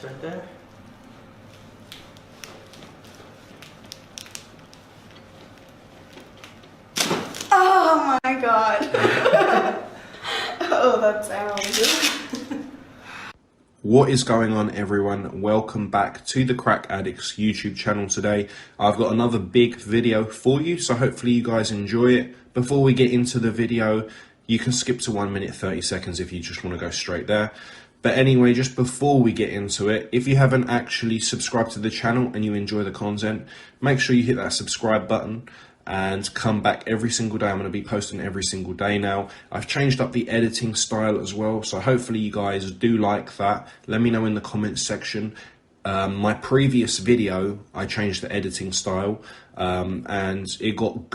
relax right there. Oh my god. Oh, that sounds. What is going on, everyone? Welcome back to the CrackAddictz YouTube channel today. I've got another big video for you, so hopefully you guys enjoy it. Before we get into the video, you can skip to 1 minute 30 seconds if you just want to go straight there. But anyway, just before we get into it, if you haven't actually subscribed to the channel and you enjoy the content, make sure you hit that subscribe button and come back every single day. I'm going to be posting every single day now. I've changed up the editing style as well, so hopefully you guys do like that. Let me know in the comments section. My previous video, I changed the editing style and it got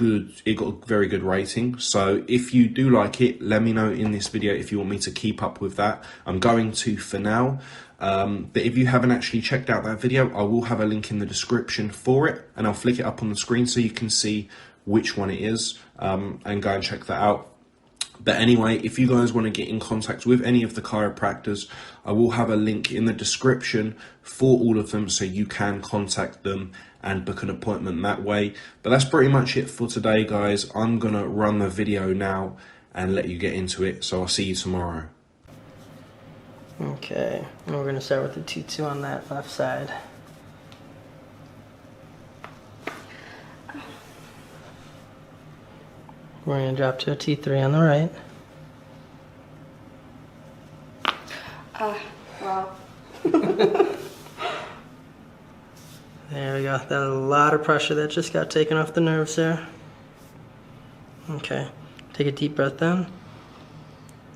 very good rating. So if you do like it, let me know in this video if you want me to keep up with that. I'm going to for now. But if you haven't actually checked out that video, I will have a link in the description for it, and I'll flick it up on the screen so you can see which one it is, and go and check that out. But anyway, if you guys want to get in contact with any of the chiropractors, I will have a link in the description for all of them so you can contact them and book an appointment that way. But that's pretty much it for today, guys. I'm going to run the video now and let you get into it. So I'll see you tomorrow. Okay, and we're going to start with the T2 on that left side. We're going to drop to a T3 on the right. Wow. There we go. That's a lot of pressure that just got taken off the nerves there. Okay, take a deep breath in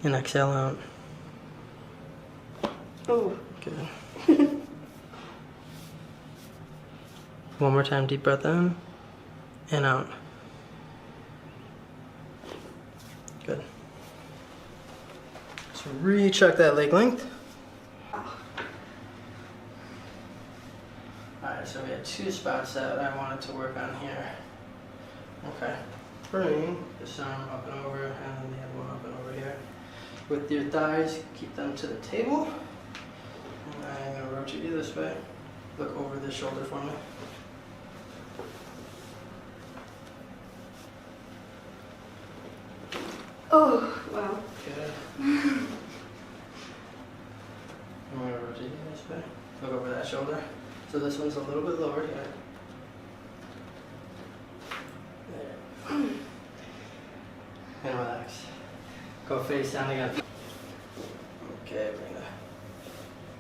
and exhale out. Oh. Good. One more time, deep breath in and out. Good. So recheck that leg length. Alright, so we had two spots that I wanted to work on here. Okay. Bring this arm up and over, and then the other one up and over here. With your thighs, keep them to the table. And I'm going to rotate you this way. Look over the shoulder for me. Oh, wow. Good. I'm going to rotate you this way. Look over that shoulder. So this one's a little bit lower here. There. And relax. Go face down again. Okay, bring the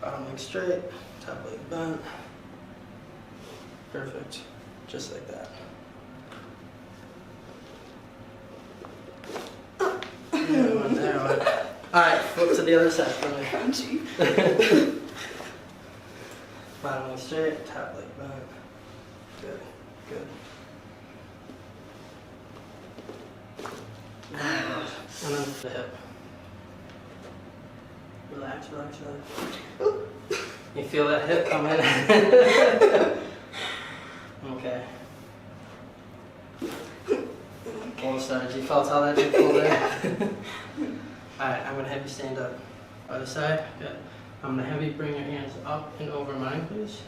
bottom leg straight, top leg bent. Perfect. Just like that. Alright, flip to the other side for me. Crunchy. Bottom leg straight, top leg bent. Good, good. And then the hip. Relax, relax, relax. You feel that hip come in? Okay. Full start. You felt how that did pull there? Alright, I'm going to have you stand up. Other side. Good. I'm going to have you bring your hands up and over mine, please.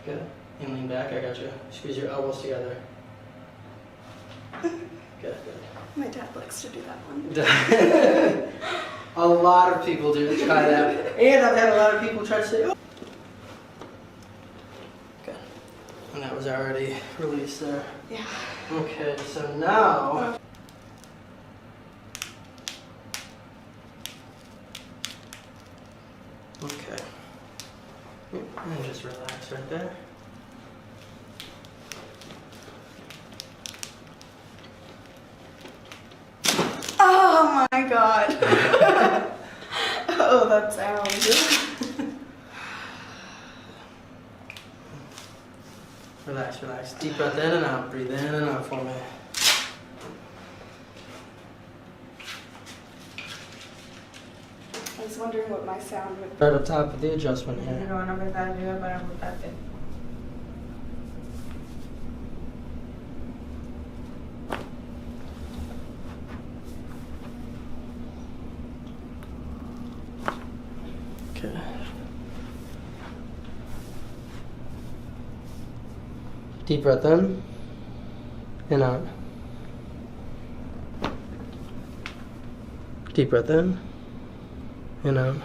Good. And lean back. I got you. Squeeze your elbows together. Good, good. My dad likes to do that one. A lot of people do try that. And I've had a lot of people try to say, oh. Okay. And that was already released there. Yeah. Okay, so now. Okay. And just relax right there. Oh my god. Oh, that sounds. Relax, relax. Deep breath in and out. Breathe in and out for me. I was wondering what my sound would be. Right up top of the adjustment here. Pero no me da ayuda para botarte. Okay. Deep breath in and out. Deep breath in and out.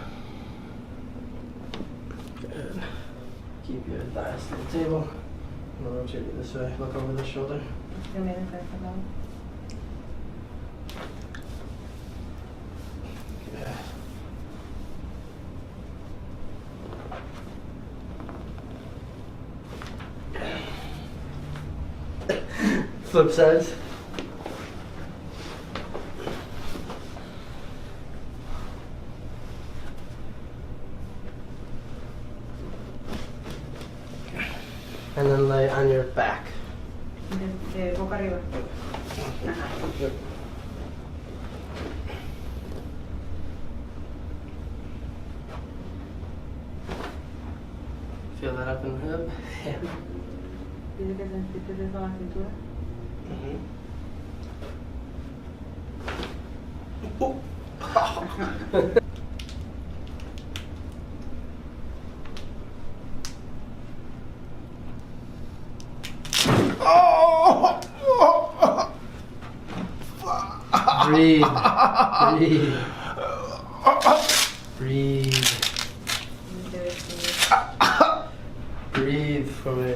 Good. Keep your thighs to the table. I'm gonna rotate you this way. Look over the shoulder. Good. Flip sides. And then lay on your back. De boca arriba. Yep. Feel that up in the hip? Yeah. Dice que sentiste eso en la cintura. Breathe. Breathe. Breathe. Breathe for me.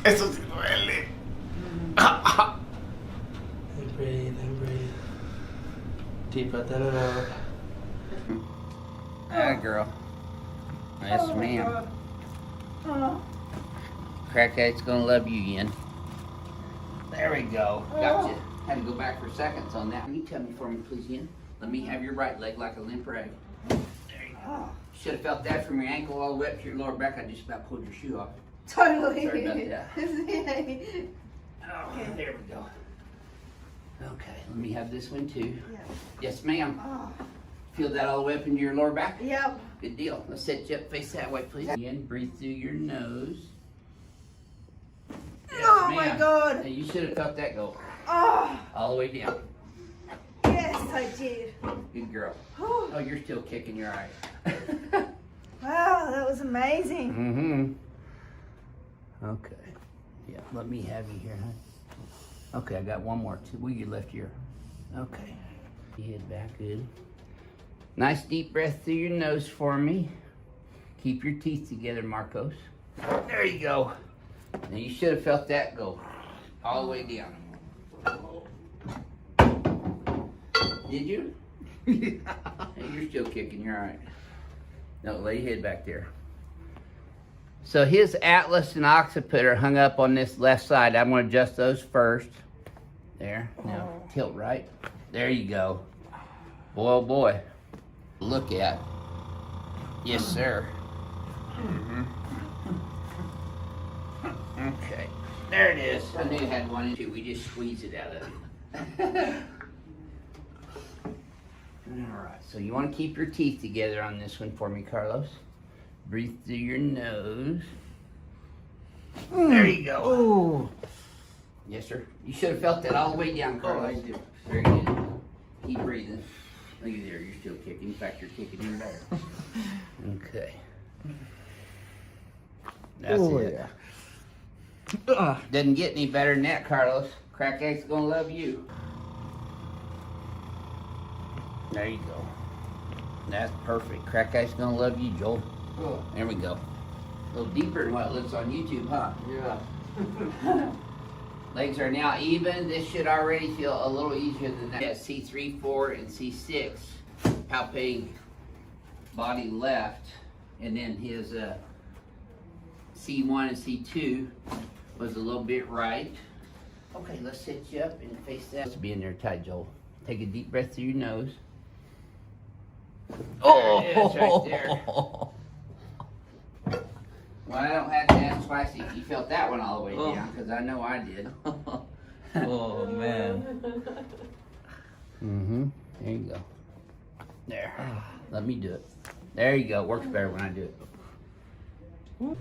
Eso sí duele. And breathe and breathe. Deep breath in and out. Ah, girl. Yes, ma'am. CrackAddict's gonna love you, Ian. There we go. Gotcha. Had to go back for seconds on that. Can you tell me for me, please, Ian? Let me have your right leg like a limp rag. There you go. Should have felt that from your ankle all the way up to your lower back. I just about pulled your shoe off. Totally. Sorry about that. Oh, there we go. Okay, let me have this one too. Yeah. Yes, ma'am. Oh. Feel that all the way up into your lower back? Yep. Good deal. Let's set you up, face that way, please. Again, breathe through your nose. Yes, Oh my ma'am. God. Now, you should have felt that go Oh, all the way down. yes, I did. Good girl. Oh, Oh, you're still kicking your eye. wow, that was amazing. Mm-hmm. Okay. Yeah, let me have you here, huh? Okay, I got one more. With your left ear. Okay. Head back, good. Nice deep breath through your nose for me. Keep your teeth together, Marcos. There you go. Now you should have felt that go all the way down. Did you? You're still kicking, you're all right. No, lay your head back there. So his atlas and occiput are hung up on this left side. I'm going to adjust those first. There. Now tilt right. There you go. Boy, oh boy. Look at. Yes, sir. Okay. There it is. I knew it had one and two. We just squeezed it out of it. All right. So you want to keep your teeth together on this one for me, Carlos. Breathe through your nose. There you go. Ooh. Yes, sir. You should have felt that all the way down, Carlos. I do. Very good. Keep breathing. Look at there. You're still kicking. In fact, you're kicking even better. Okay. That's it. Yeah. Doesn't get any better than that, Carlos. CrackAddict's gonna love you. There you go. That's perfect. CrackAddict's gonna love you, Joel. Oh. There we go. A little deeper than what it looks on YouTube, huh? Yeah. Legs are now even. This should already feel a little easier than that. Yeah, C3, 4, and C6. Palpating body left. And then his C1 and C2 was a little bit right. Okay, let's sit you up and face that. Let's be in there tight, Joel. Take a deep breath through your nose. Oh, there it is, right there. Well, I don't have to ask twice if you felt that one all the way down, because I know I did. Oh, man. Mm-hmm. There you go. There. Let me do it. There you go. Works better when I do it. Good.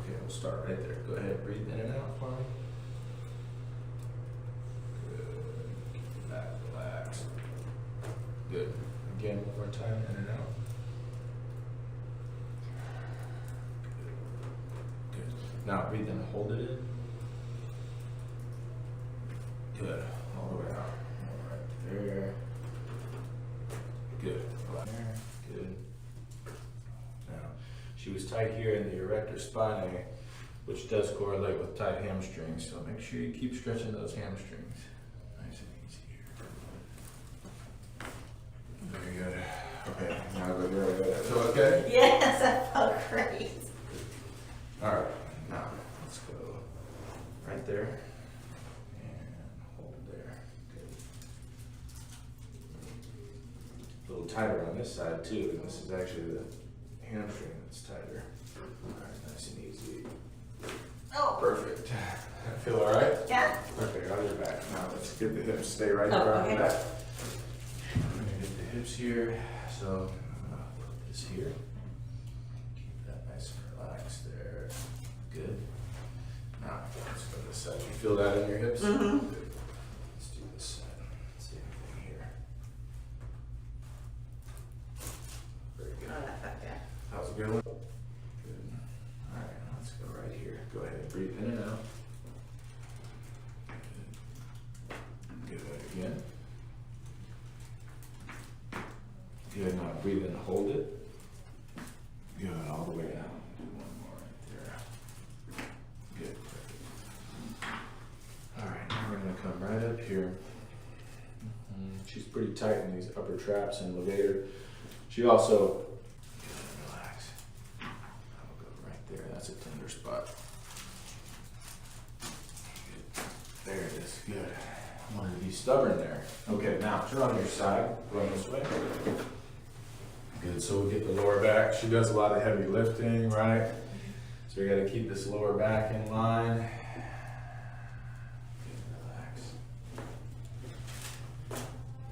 Okay, we'll start right there. Go ahead, breathe in and out, fine. Good. Keep your back relaxed. Good. Again, one more time, in and out. Good. Now breathe in, hold it in. Good. All the way out. All right there. Good. There. Good. Now, she was tight here in the erector spinae, which does correlate with tight hamstrings, so make sure you keep stretching those hamstrings. Nice and easy here. Very good. Okay, now go really good. So okay? Yes, that felt great. All right, now let's go right there and hold there. Good. A little tighter on this side too, and this is actually the hamstring that's tighter. All right, nice and easy. Oh. Perfect. Feel all right? Yeah. Okay, on your back. Now let's get the hips. Stay right there on the back. I'm gonna get the hips here. So I'm gonna put this here. Keep that nice and relaxed there. Good. Now let's go this side. You feel that in your hips? Mm-hmm. Good. Let's do this side. Same thing here. Very good. Oh, that felt good. That was a good one. Good. All right, let's go right here. Go ahead and breathe in and out. Good. Again. Good. Now breathe in, hold it. Good. All the way down. Do one more right there. Good. Perfect. All right. Now we're gonna come right up here. She's pretty tight in these upper traps and levator. She also. Good. Relax. I'll go right there. That's a tender spot. Good. There it is. Good. I wanted to be stubborn there. Okay, now turn on your side. Run this way. Good. So we'll get the lower back. She does a lot of heavy lifting, right? So we got to keep this lower back in line. Good. Relax.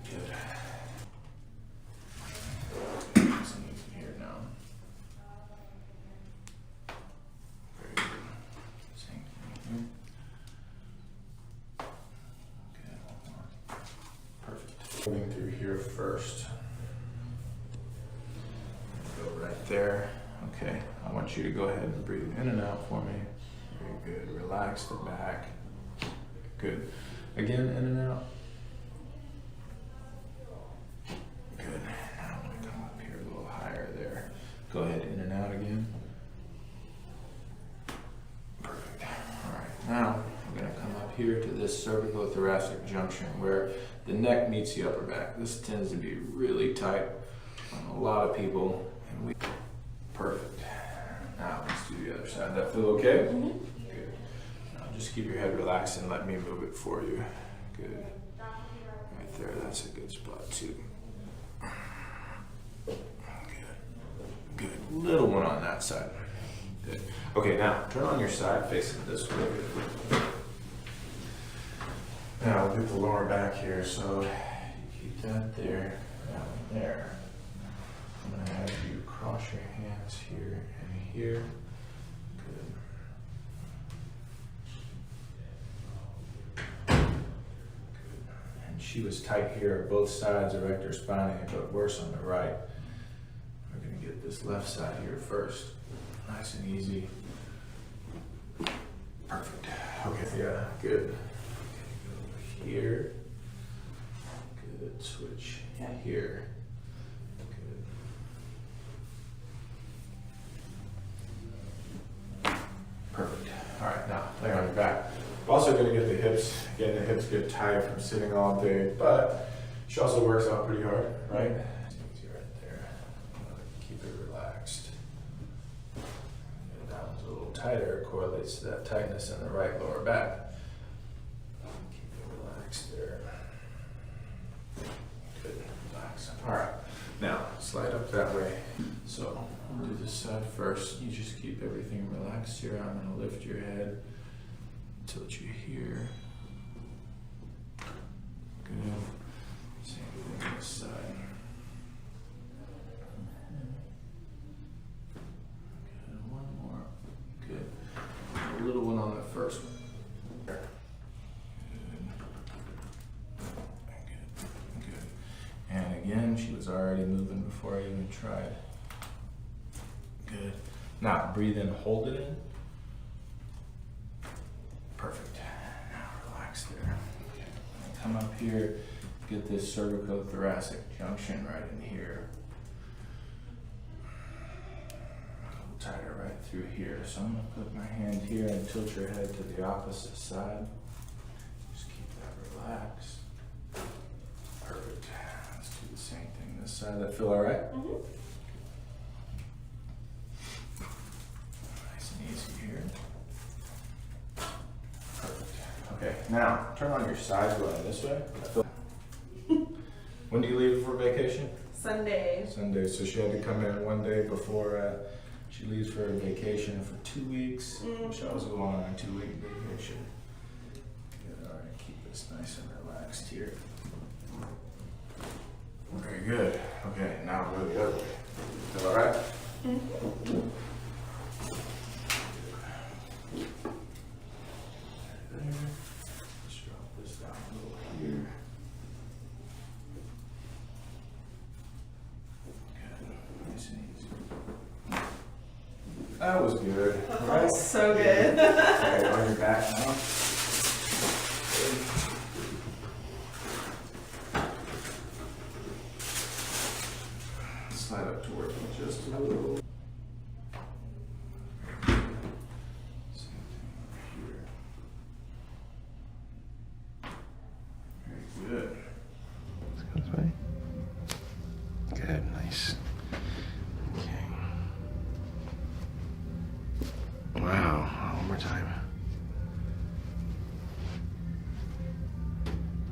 Good. Nice and easy here now. Very good. Same thing here. Okay, one more. Perfect. Moving through here first. Go right there. Okay, I want you to go ahead and breathe in and out for me. Very good. Relax the back. Good. Again, in and out. Good. Now I'm going to come up here a little higher there. Go ahead, in and out again. Perfect. All right, now I'm going to come up here to this cervico-thoracic junction where the neck meets the upper back. This tends to be really tight on a lot of people. And perfect. Now let's do the other side. That feel okay? Mm-hmm. Good. Now just keep your head relaxed and let me move it for you. Good. Right there. That's a good spot too. Good. Good. Little one on that side. Good. Okay, now turn on your side facing this way. Now we'll get the lower back here. So you keep that there, down there. I'm gonna have you cross your hands here and here. Good. Good. And she was tight here, both sides, erector spinae, but worse on the right. We're gonna get this left side here first. Nice and easy. Perfect. Okay, yeah, good. Okay, go here. Good. Switch here. Perfect. All right, now lay on your back. I'm also going to get the hips. Again, the hips get tired from sitting all day, but she also works out pretty hard, right? Easy right there. Keep it relaxed. And that one's a little tighter. It correlates to that tightness in the right lower back. Keep it relaxed there. Good. Relax. All right. Now slide up that way. So we'll do this side first. You just keep everything relaxed here. I'm going to lift your head, tilt you here. Good. Same thing on this side. Good. One more. Good. A little one on the first one. Good. Good. Good. And again, She was already moving before I even tried. Good. Now breathe in, hold it in. Perfect. Now relax there. Okay. Come up here, get this cervicothoracic junction right in here. Tighter right through here. So I'm gonna put my hand here and tilt your head to the opposite side. Just keep that relaxed. Perfect. Let's do the same thing this side. That feel all right? Mm-hmm. Nice and easy here. Perfect. Okay, now turn on your side going this way. When do you leave for vacation? Sunday. Sunday. So she had to come in one day before she leaves for vacation for 2 weeks. Michelle's going on a 2-week vacation. Good. All right, keep this nice and relaxed here. Very good. Okay, now go the other way. Feel all right? Mm-hmm. Just drop this down a little here. Good. Nice and easy. That was good. That Right? was so good. Okay, on your back now. Slide up towards me just a little. Same thing over here. Very good. Let's go this way. Good, nice. Okay. Wow, one more time.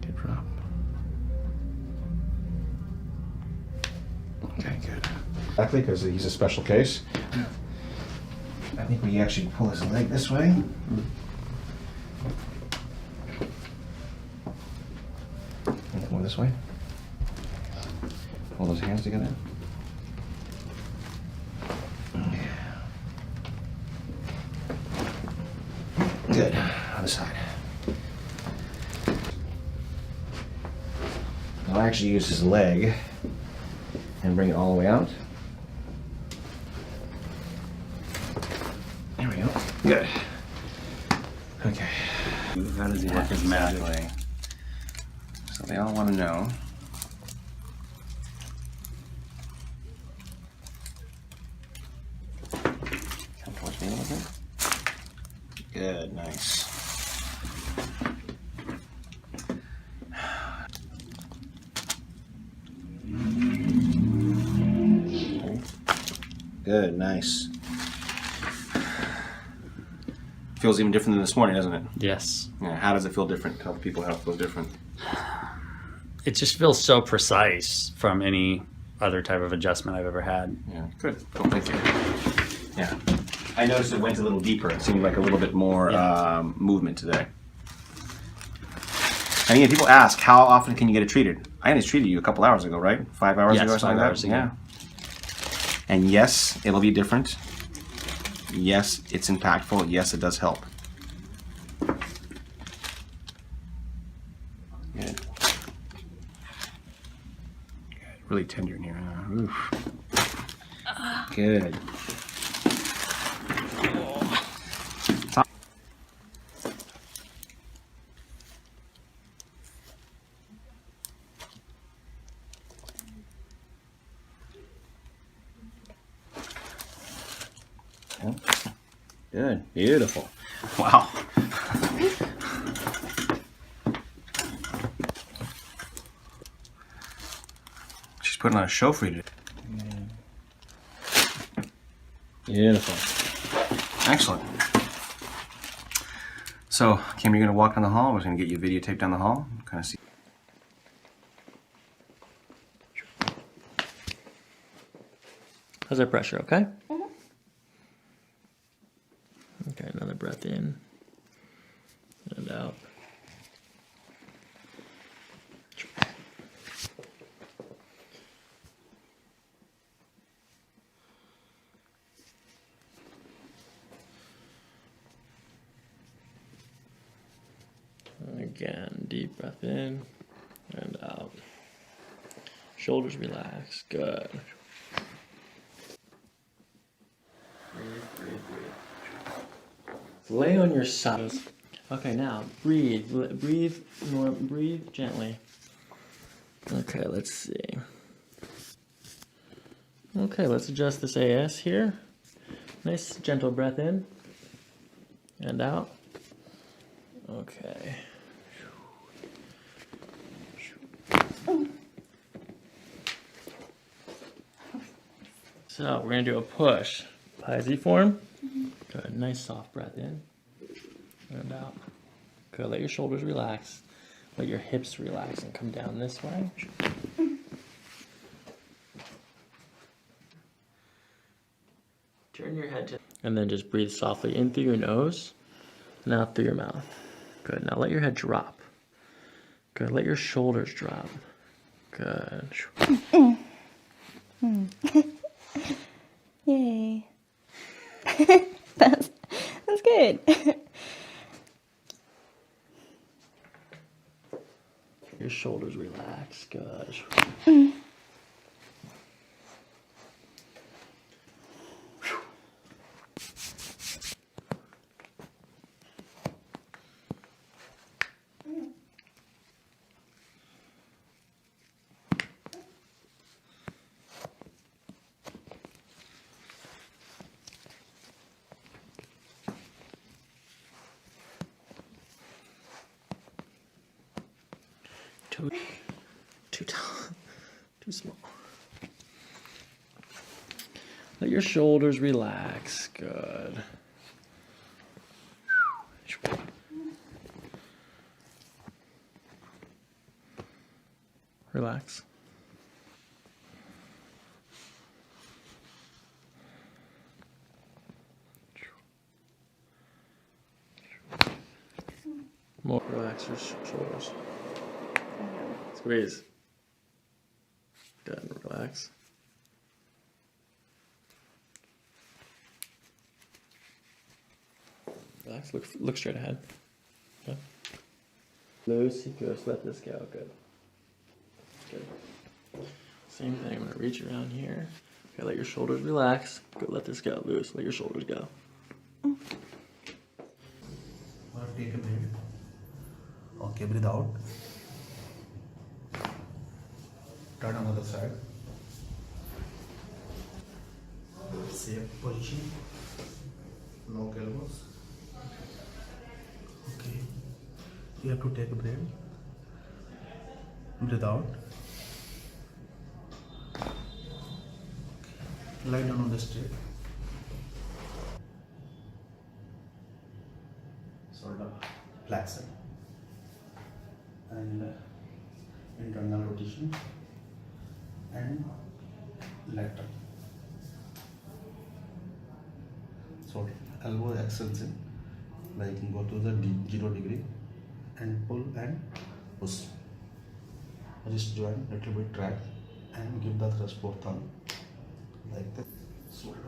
Good drop. Okay, good. Exactly, because he's a special case. I think we actually pull his leg this way. And more this way. Hold those hands together. Good. Other side. I'll actually use his leg and bring it all the way out. There we go. Good. Okay. How does he work his magic? Exactly. So they all want to know. Come towards me a little bit. Good, nice. Good, nice. Feels even different than this morning, doesn't it? Yes. Yeah, how does it feel different? Tell people how it feels different. It just feels so precise from any other type of adjustment I've ever had. Yeah, good. Cool, thank you. Yeah. I noticed it went a little deeper. It seemed like a little bit more movement today. And again, people ask, how often can you get it treated? I just treated you a couple hours ago, right? 5 hours ago or something 5 like hours that? ago. Yeah. And yes, it'll be different. Yes, it's impactful. Yes, it does help. Good. Really tender in here. Oof. Good. Good. Beautiful. Wow. She's putting on a show for you today. Beautiful. Excellent. So, Kim, you're going to walk down the hall. We're going to get you videotaped down the hall. Kind of see. How's that pressure, okay? Okay, another breath in and out. Again, deep breath in and out. Shoulders relax. Good. Breathe, breathe, breathe. Lay on your side. Okay, now breathe. Breathe gently. Okay, let's see. Okay, let's adjust this AS here. Nice gentle breath in and out. Okay. So we're gonna do a push. Pisces form. Good, nice soft breath in and out. Good, let your shoulders relax. Let your hips relax and come down this way. Turn your head to, and then just breathe softly in through your nose and out through your mouth. Good, now let your head drop. Good, let your shoulders drop. Good. Yay. That's good. Your shoulders relax. Good. Too small. Let your shoulders relax. Good. Relax. More. Relax your shoulders. Squeeze. Good. Relax. Relax. Look straight ahead. Good. Loose. Good. Let this go. Good. Good. Same thing. I'm gonna reach around here. Okay. Let your shoulders relax. Good. Let this go. Loose. Let your shoulders go. Take a breath. Okay, breathe out. Turn on the other side. Safe position. Lock elbows. Okay. You have to take a breath. Breathe out. Okay. Lie down on the straight. Shoulder flexion and internal rotation and lateral. So elbow extension, like go to the 0 degree and pull and push. Wrist joint little bit drag and give the thrust for thumb like that. Shoulder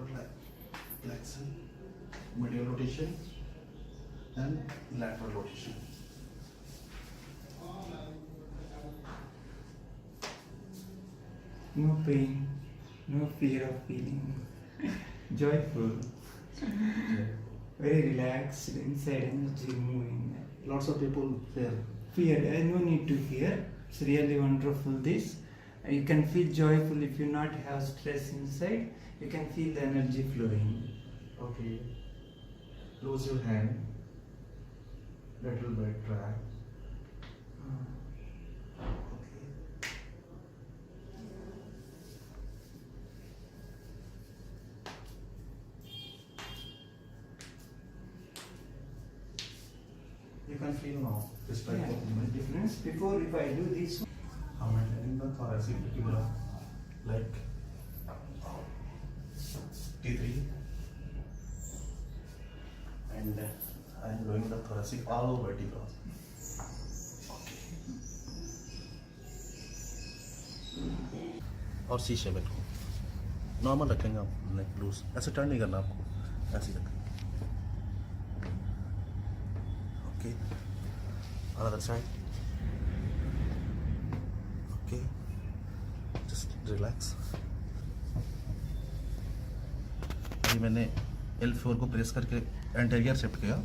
flexion, medial rotation and lateral rotation. No pain, no fear of feeling, joyful, very relaxed, inside energy moving. Lots of people fear. Fear, no need to fear. It's really wonderful this. You can feel joyful if you not have stress inside. You can feel the energy flowing. Okay. Close your hand. Little bit drag. Okay. You can feel now this type of movement. Difference. Before, if I do this, I'm maintaining the thoracic vertebra like T3 and I'm doing the thoracic all over vertebra. और सी shape को normal रखेंगे आप, नेक loose, ऐसे turn नहीं करना आपको, ऐसे रखें. Okay, other side. Okay, just relax. अभी मैंने L4 को प्रेस करके एंटेरियर शिफ्ट किया।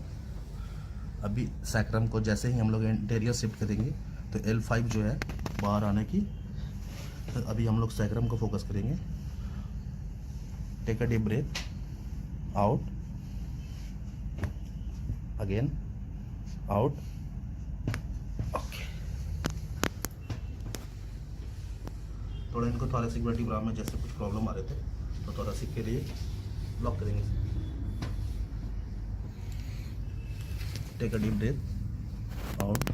अभी सैक्रम को जैसे ही हम लोग एंटेरियर शिफ्ट करेंगे तो L5 जो है बाहर आने की, तो अभी हम लोग सैक्रम को फोकस करेंगे। Take a deep breath out, again out. Okay, थोड़ा इनको थोरेसिक वर्टिब्रा में जैसे कुछ प्रॉब्लम आ रहे थे तो थोरेसिक के लिए लॉक करेंगे। Take a deep breath out,